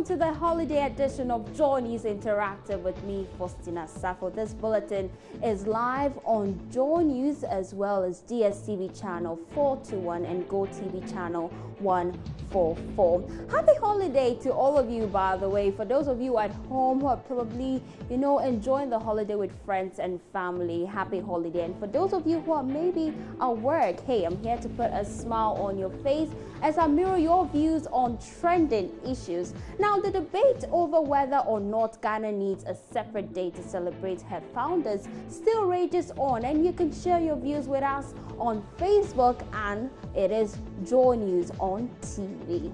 welcome to the holiday edition of Joy News Interactive with me, Faustina Safo. This bulletin is live on Joy News as well as DSTV channel 421 and GoTV channel 144. Happy holiday to all of you, by the way. For those of you at home who are probably, enjoying the holiday with friends and family, happy holiday. And for those of you who are maybe at work, hey, I'm here to put a smile on your face as I mirror your views on trending issues. Now, the debate over whether or not Ghana needs a separate day to celebrate her founders still rages on, and you can share your views with us on Facebook, and it is Joy News on TV.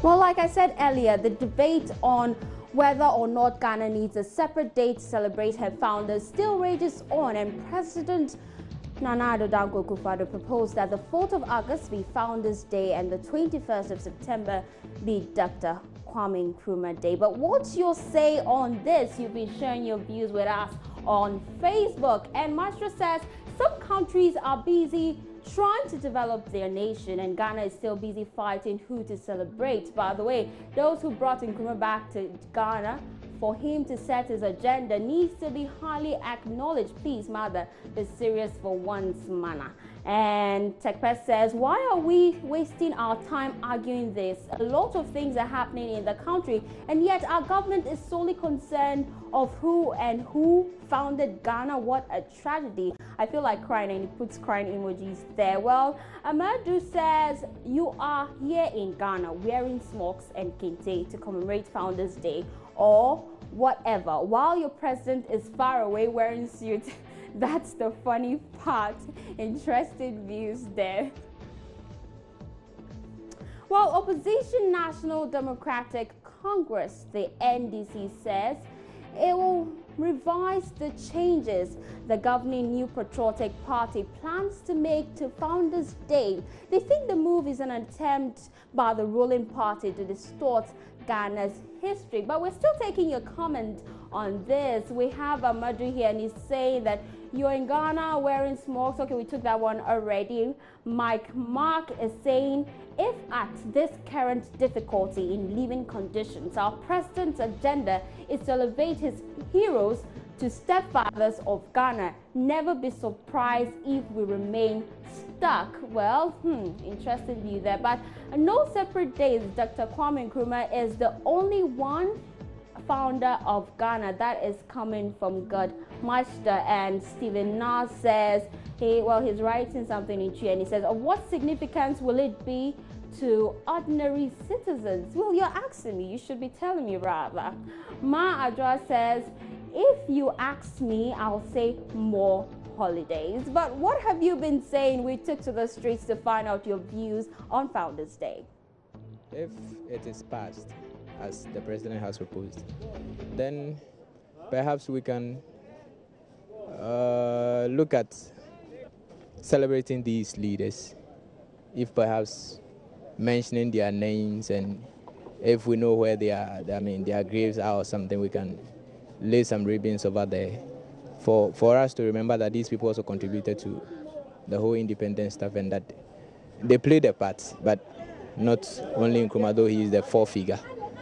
Well, like I said earlier, the debate on whether or not Ghana needs a separate day to celebrate her founders still rages on, and President Nana Addo Dankwa Akufo-Addo proposed that the 4th of August be Founders Day and the 21st of September be Dr. Kwame Nkrumah Day. But what's your say on this? You've been sharing your views with us on Facebook, and Maestro says some countries are busy trying to develop their nation, and Ghana is still busy fighting who to celebrate. By the way, those who brought Nkrumah back to Ghana for him to set his agenda needs to be highly acknowledged. Please, mother, be serious for once, manner. And TechPest says, why are we wasting our time arguing this? A lot of things are happening in the country, and yet our government is solely concerned of who founded Ghana. What a tragedy. I feel like crying, and he puts crying emojis there. Well, Amadou says, you are here in Ghana wearing smocks and kente to commemorate Founders Day or whatever, while your president is far away wearing suit. That's the funny part. Interesting views there. Well, Opposition National Democratic Congress, the NDC, says it will revise the changes the governing New Patriotic Party plans to make to Founders Day. They think the move is an attempt by the ruling party to distort Ghana's history. But we're still taking your comment on this. We have Amadou here, and he's saying that you're in Ghana wearing smokes. Okay, we took that one already. Mike Mark is saying, if at this current difficulty in living conditions, our president's agenda is to elevate his heroes to stepfathers of Ghana, never be surprised if we remain stuck. Well, interesting view there. But no separate days. Dr. Kwame Nkrumah is the only one founder of Ghana that is coming from God Master. And Stephen Nas says, he's writing something in tree, and he says, of what significance will it be to ordinary citizens? Well, you're asking me, you should be telling me rather. Ma Adra says, if you ask me, I'll say more holidays. But what have you been saying? We took to the streets to find out your views on Founders Day. If it is passed as the president has proposed, then perhaps we can look at celebrating these leaders, if perhaps mentioning their names, and if we know where they are, their graves are or something, we can lay some ribbons over there for us to remember that these people also contributed to the whole independence stuff, and that they played a part, but not only Nkrumah, though he is the fourth figure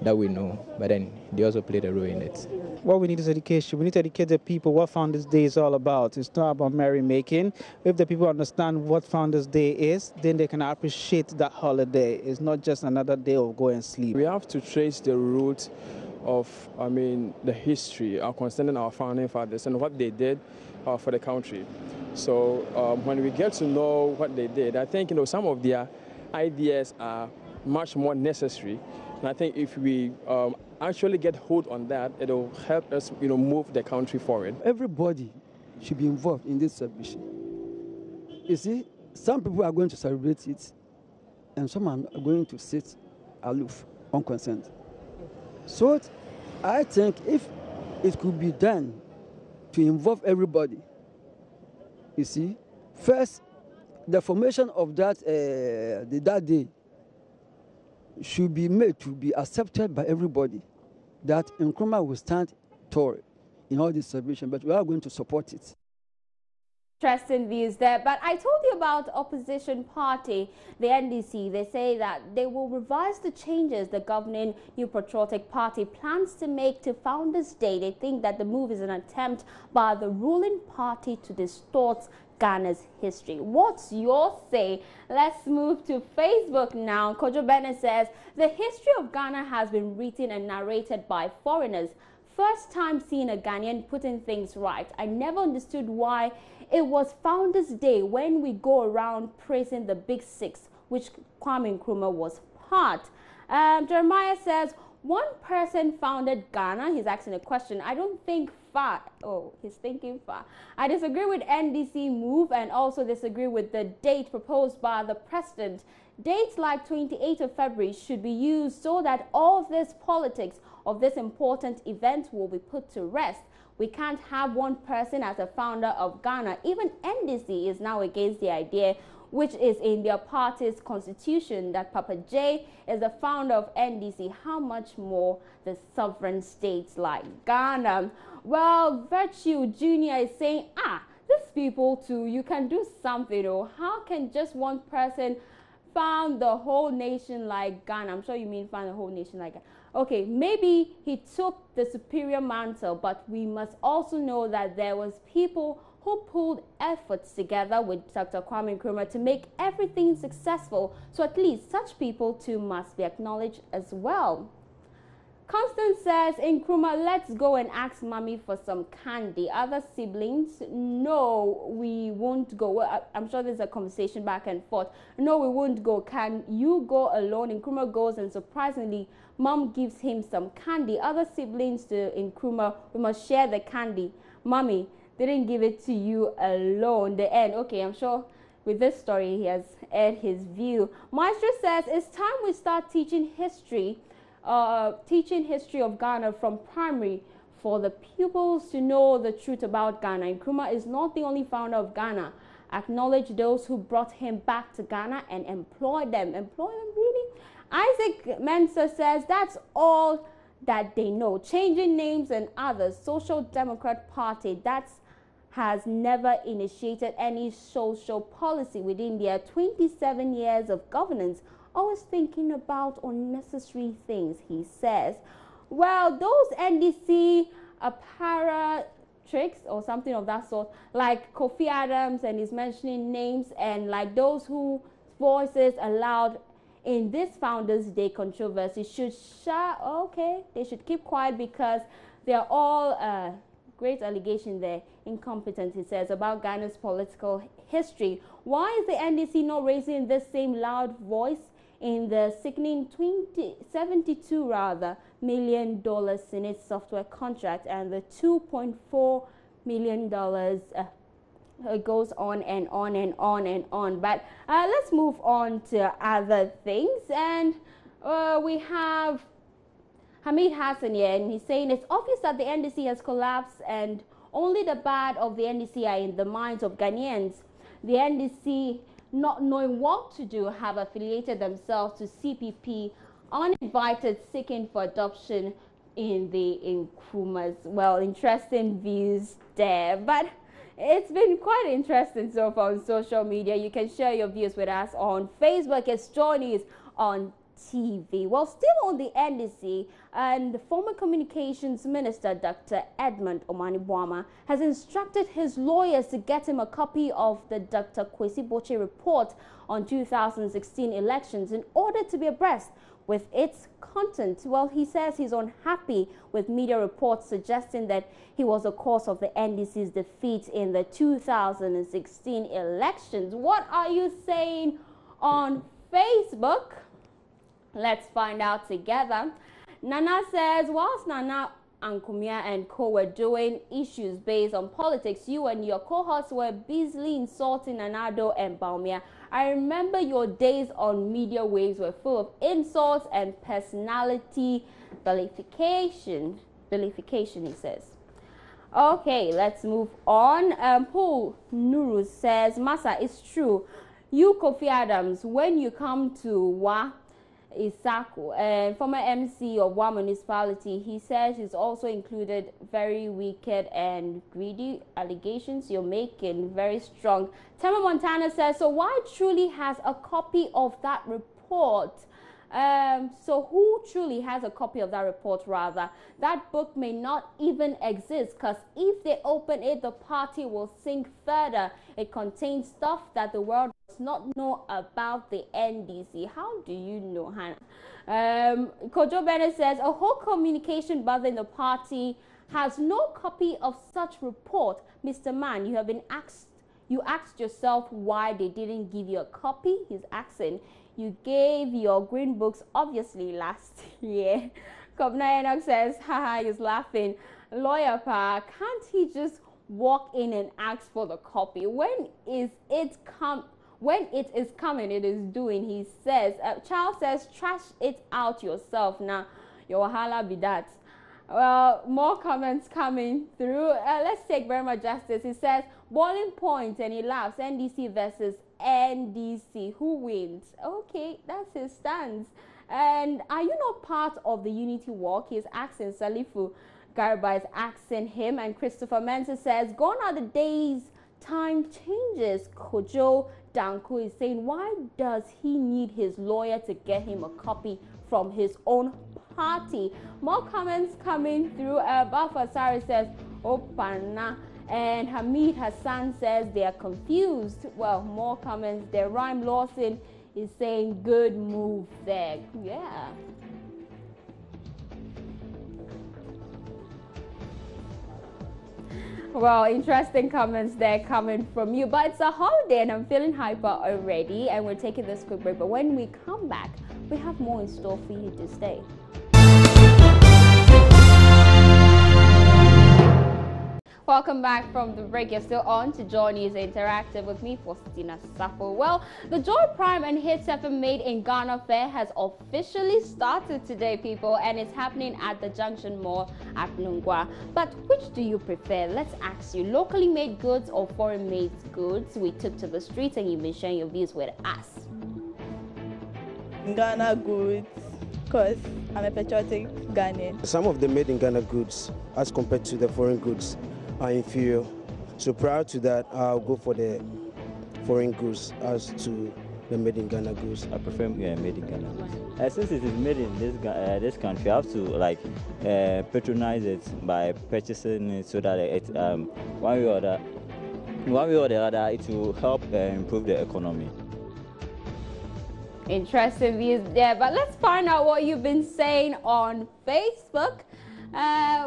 that we know, but then they also played a role in it. What we need is education. We need to educate the people what Founders Day is all about. It's not about merrymaking. If the people understand what Founders Day is, then they can appreciate that holiday. It's not just another day of go and sleep. We have to trace the roots of, the history concerning our founding fathers and what they did for the country. So when we get to know what they did, I think, some of their ideas are much more necessary. And I think if we actually get hold on that, it will help us, move the country forward. Everybody should be involved in this celebration. You see, some people are going to celebrate it, and some are going to sit aloof, unconcerned. So I think if it could be done to involve everybody, you see, first, the formation of that day should be made to be accepted by everybody, that Nkrumah will stand tall in all this celebration, but we are going to support it. Interesting views there. But I told you about opposition party, the NDC. They say that they will revise the changes the governing New Patriotic Party plans to make to Founders Day. They think that the move is an attempt by the ruling party to distort Ghana's history. What's your say? Let's move to Facebook now. Kojo Bennett says, the history of Ghana has been written and narrated by foreigners. First time seeing a Ghanaian putting things right. I never understood why it was Founders Day when we go around praising the Big Six, which Kwame Nkrumah was part. Jeremiah says, one person founded Ghana. He's asking a question. I don't think far. Oh, he's thinking far. I disagree with NDC move and also disagree with the date proposed by the president. Dates like 28th of February should be used so that all this politics of this important event will be put to rest. We can't have one person as a founder of Ghana. Even NDC is now against the idea, which is in their party's constitution, that Papa J is the founder of NDC. How much more the sovereign states like Ghana? Well, Virtue Jr. is saying, these people too, you can do something. Or how can just one person found the whole nation like Ghana? I'm sure you mean found the whole nation like Ghana. Okay, maybe he took the superior mantle, but we must also know that there was people who pulled efforts together with Dr. Kwame Nkrumah to make everything successful. So at least such people too must be acknowledged as well. Constance says, Nkrumah, let's go and ask mommy for some candy. Other siblings, no, we won't go. Well, I'm sure there's a conversation back and forth. No, we won't go. Can you go alone? Nkrumah goes and surprisingly, mom gives him some candy. Other siblings to Nkrumah, we must share the candy. Mommy didn't give it to you alone. The end. Okay, I'm sure with this story he has aired his view. Maestro says, it's time we start teaching history of Ghana from primary for the pupils to know the truth about Ghana. Nkrumah is not the only founder of Ghana. Acknowledge those who brought him back to Ghana and employ them. Employ them, really? Isaac Mensa says that's all that they know. Changing names and others. Social Democrat Party has never initiated any social policy within their 27 years of governance. Always thinking about unnecessary things, he says. Well, those NDC para tricks or something of that sort, like Kofi Adams, and he's mentioning names, and like those whose voices allowed in this Founders Day controversy should they should keep quiet because they're all great allegation there, incompetent, he says, about Ghana's political history. Why is the NDC not raising this same loud voice in the sickening $72 million Senate software contract and the $2.4 million goes on and on and on and on. But let's move on to other things. And we have Hamid Hassan here, and he's saying it's obvious that the NDC has collapsed and only the bad of the NDC are in the minds of Ghanaians. The NDC, not knowing what to do, have affiliated themselves to CPP, uninvited, seeking for adoption in the Nkrumah's. Well, interesting views there, but it's been quite interesting so far on social media. You can share your views with us on Facebook. It's Joy News on TV. Well, still on the NDC, and the former Communications Minister, Dr. Edmund Omani-Boama, has instructed his lawyers to get him a copy of the Dr. Kwesi Boche report on 2016 elections in order to be abreast with its content. Well, he says he's unhappy with media reports suggesting that he was the cause of the NDC's defeat in the 2016 elections. What are you saying on Facebook? Let's find out together. Nana says, whilst Nana Ankumia and co were doing issues based on politics, you and your cohorts were busily insulting Nanado and Baumia. I remember your days on media waves were full of insults and personality vilification, he says. Okay, let's move on. Paul Nuru says, Masa, it's true. You, Kofi Adams, when you come to Isaku, and former MC of one municipality. He says he's also included very wicked and greedy allegations you're making very strong. Tema Montana says, so why truly has a copy of that report? So who truly has a copy of that report rather? That book may not even exist, because if they open it, the party will sink further. It contains stuff that the world does not know about the NDC. How do you know, Hannah? Kojo Bennett says, a whole communication buzz in the party has no copy of such report. Mr. Man, you have been asked, you asked yourself why they didn't give you a copy? He's asking. You gave your green books obviously last year. Kobna Enoch says, haha, he's laughing. Lawyer Pa, can't he just walk in and ask for the copy? When it is coming, it is doing, he says. Charles says, trash it out yourself. Now, your wahala be that. Well, more comments coming through. Let's take Burma Justice. He says, boiling point, and he laughs. NDC versus NDC. Who wins? Okay, that's his stance. And are you not part of the unity walk? He's asking. Salifu Garba is asking him. And Christopher Mensa says, gone are the days, time changes. Kojo Danko is saying, why does he need his lawyer to get him a copy from his own party? More comments coming through. Bafasari says, Opana. And Hamid Hassan says they are confused. Well, more comments there. Rhyme Lawson is saying good move there. Yeah. Well, interesting comments there coming from you. But it's a holiday and I'm feeling hyper already. And we're taking this quick break. But when we come back, we have more in store for you to stay. Welcome back from the break. You're still on to Joy News Interactive with me, Faustina Safo. Well, the Joy Prime and Hits FM Made in Ghana Fair has officially started today, people, and it's happening at the Junction Mall at Nungwa. But which do you prefer? Let's ask you, locally made goods or foreign made goods? We took to the streets and you've been sharing your views with us. Ghana goods, because I'm a patriotic Ghanaian. Some of the made in Ghana goods, as compared to the foreign goods, are inferior. So prior to that, I'll go for the foreign goods as to the made in Ghana goods. I prefer made in Ghana goods. Since it is made in this country, I have to patronize it by purchasing it so that it one way or the other it will help improve the economy. Interesting views there, but let's find out what you've been saying on Facebook.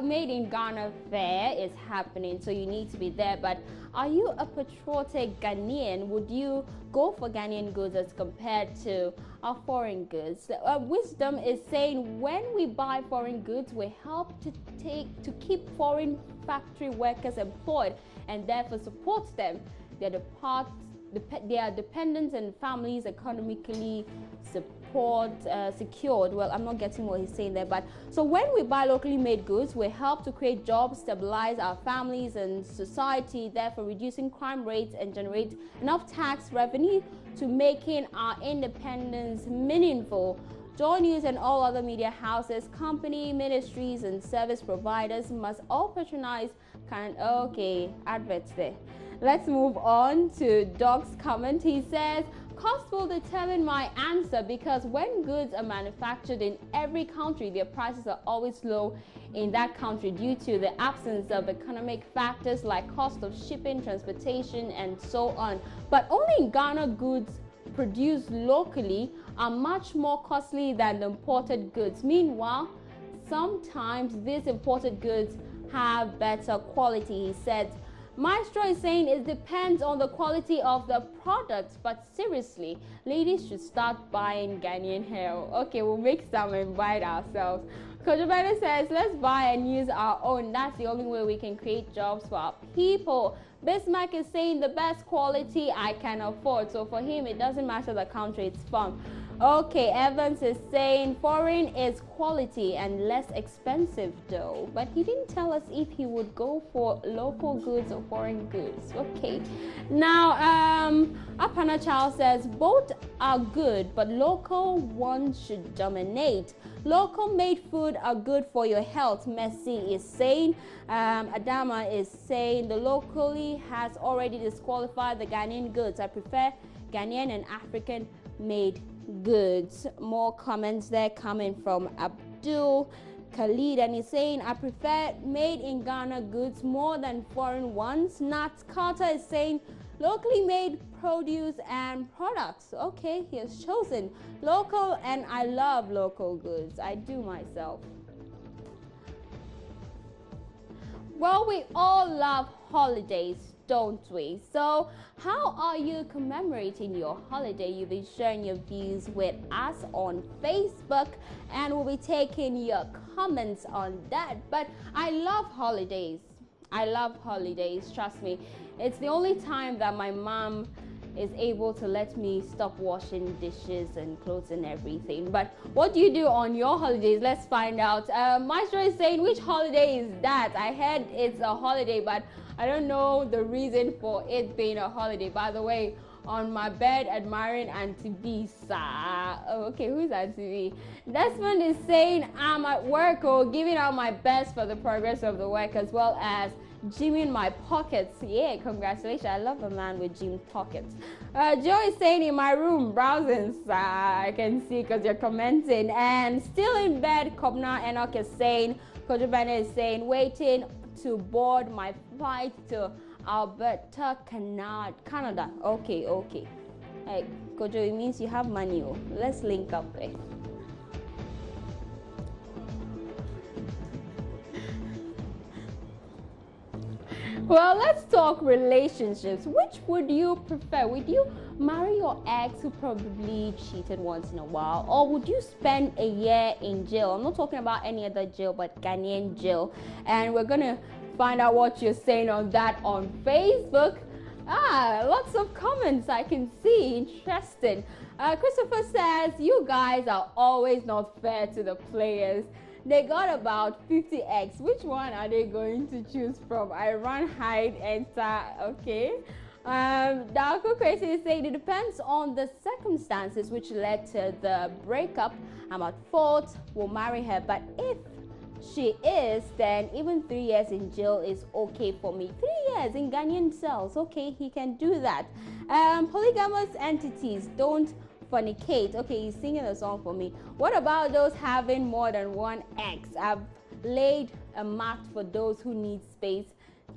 Made in Ghana Fair is happening, so you need to be there. But are you a patriotic Ghanaian? Would you go for Ghanaian goods as compared to our foreign goods? Wisdom is saying when we buy foreign goods, we help to keep foreign factory workers employed and therefore support them. Their dependents and families economically secured. Well, I'm not getting what he's saying there, but so when we buy locally made goods, we help to create jobs, stabilize our families and society, therefore reducing crime rates and generate enough tax revenue to making our independence meaningful. Joy News and all other media houses, company, ministries and service providers must all patronize adverts there. Let's move on to Doc's comment. He says, cost will determine my answer because when goods are manufactured in every country, their prices are always low in that country due to the absence of economic factors like cost of shipping, transportation, and so on. But only in Ghana, goods produced locally are much more costly than the imported goods. Meanwhile, sometimes these imported goods have better quality, he said. Maestro is saying it depends on the quality of the product, but seriously, ladies should start buying Ghanaian hair. Okay, we'll make some and buy it ourselves. Kojabene says, let's buy and use our own. That's the only way we can create jobs for our people. Bismarck is saying the best quality I can afford. So for him, it doesn't matter the country it's from. Okay, Evans is saying foreign is quality and less expensive though, but he didn't tell us if he would go for local goods or foreign goods. Okay, now Apana Child says both are good, but local ones should dominate. Local made food are good for your health, Messi is saying. Adama is saying the locally has already disqualified the Ghanaian goods. I prefer Ghanaian and African made goods. More comments there coming from Abdul Khalid, and he's saying I prefer made in Ghana goods more than foreign ones. Nat Carter is saying locally made produce and products. Okay, he has chosen local, and I love local goods. I do myself. Well, we all love holidays, don't we? So how are you commemorating your holiday? You've been sharing your views with us on Facebook, and we'll be taking your comments on that. But I love holidays. I love holidays, trust me. It's the only time that my mom is able to let me stop washing dishes and clothes and everything. But what do you do on your holidays? Let's find out. Maestro is saying, which holiday is that? I heard it's a holiday, but I don't know the reason for it being a holiday. By the way, on my bed admiring Auntie B. Oh, okay, who's Auntie B? Desmond is saying, I'm at work or giving out my best for the progress of the work, as well as gymming my pockets. Yeah, congratulations. I love a man with gym pockets. Joe is saying, in my room browsing. I can see because you're commenting. And still in bed, Kobna Enoch is saying, Kojo Bennett is saying, waiting to board my flight to Alberta, Canada. Okay. Hey, Kojo, it means you have money. Oh. Let's link up. Eh? Well, let's talk relationships. Which would you prefer? Would you marry your ex who probably cheated once in a while, or would you spend a year in jail? I'm not talking about any other jail, but Ghanaian jail. And we're gonna find out what you're saying on that on Facebook. Lots of comments I can see. Interesting. Christopher says, you guys are always not fair to the players. They got about 50x. Which one are they going to choose from? I run, hide, enter. Okay. Darko Crazy is saying it depends on the circumstances which led to the breakup. I'm at fault. We'll marry her. But if she is, then even 3 years in jail is okay for me. 3 years in Ghanaian cells. Okay, he can do that. Polygamous entities don't fornicate. Okay, he's singing a song for me. What about those having more than one ex? I've laid a mat for those who need space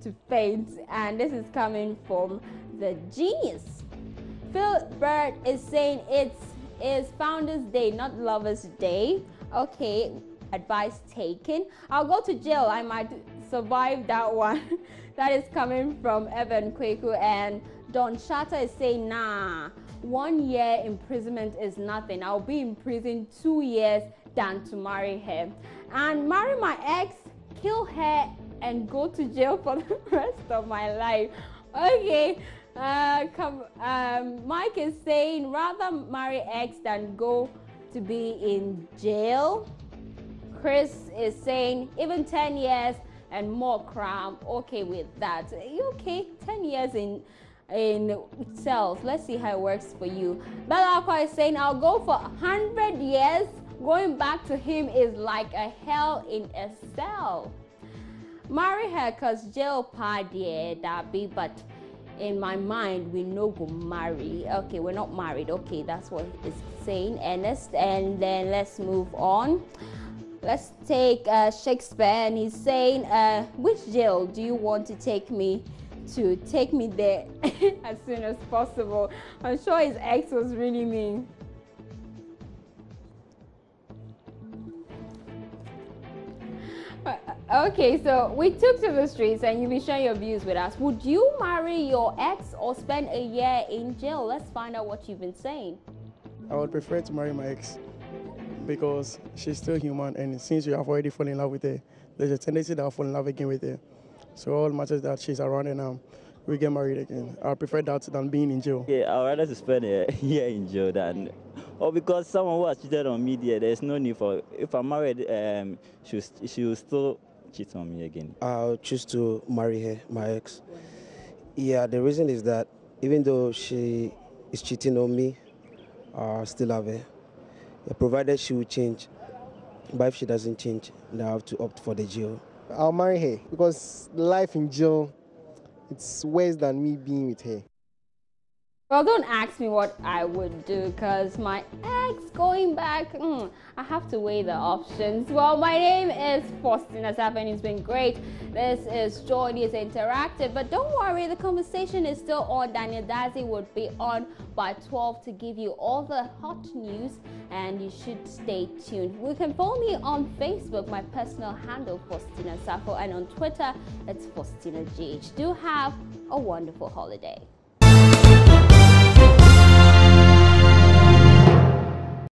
to faint. And this is coming from the genius. Phil Bird is saying it's Founders Day, not Lovers Day. Okay, advice taken. I'll go to jail. I might survive that one. That is coming from Evan Kweku. And Don Shatter is saying, nah, 1 year imprisonment is nothing. I'll be in prison 2 years than to marry her. And marry my ex, kill her, and go to jail for the rest of my life. Okay. Mike is saying, rather marry ex than go to be in jail. Chris is saying, even 10 years and more crime. Okay with that. Okay, 10 years in cells. Let's see how it works for you. Bella Aqua is saying, I'll go for 100 years. Going back to him is like a hell in a cell. Marry her cause jail party that be, but in my mind we no go marry. Okay, we're not married. Okay, that's what it's saying. And then let's move on. Let's take Shakespeare, and he's saying, which jail do you want to take me to? Take me there as soon as possible. I'm sure his ex was really mean. Okay, so we took to the streets and you've been sharing your views with us. Would you marry your ex or spend a year in jail? Let's find out what you've been saying. I would prefer to marry my ex because she's still human, and since you have already fallen in love with her, there's a tendency that I'll fall in love again with her. So all matters that she's around and we get married again. I prefer that than being in jail. Yeah, I'd rather spend a year in jail than or because someone who has cheated on me, there's no need for. If I'm married, she will still cheat on me again. I'll choose to marry her, my ex. Yeah, the reason is that even though she is cheating on me, I still love her. Yeah, provided she will change. But if she doesn't change, then I have to opt for the jail. I'll marry her because life in jail, it's worse than me being with her. Well, don't ask me what I would do because my ex going back, I have to weigh the options. Well, my name is Faustina Safen. It's been great. This is Joy News Interactive. But don't worry, the conversation is still on. Daniel Dazi would be on by 12 to give you all the hot news, and you should stay tuned. You can follow me on Facebook, my personal handle, Faustina Safo, and on Twitter, it's Faustina GH. Do have a wonderful holiday.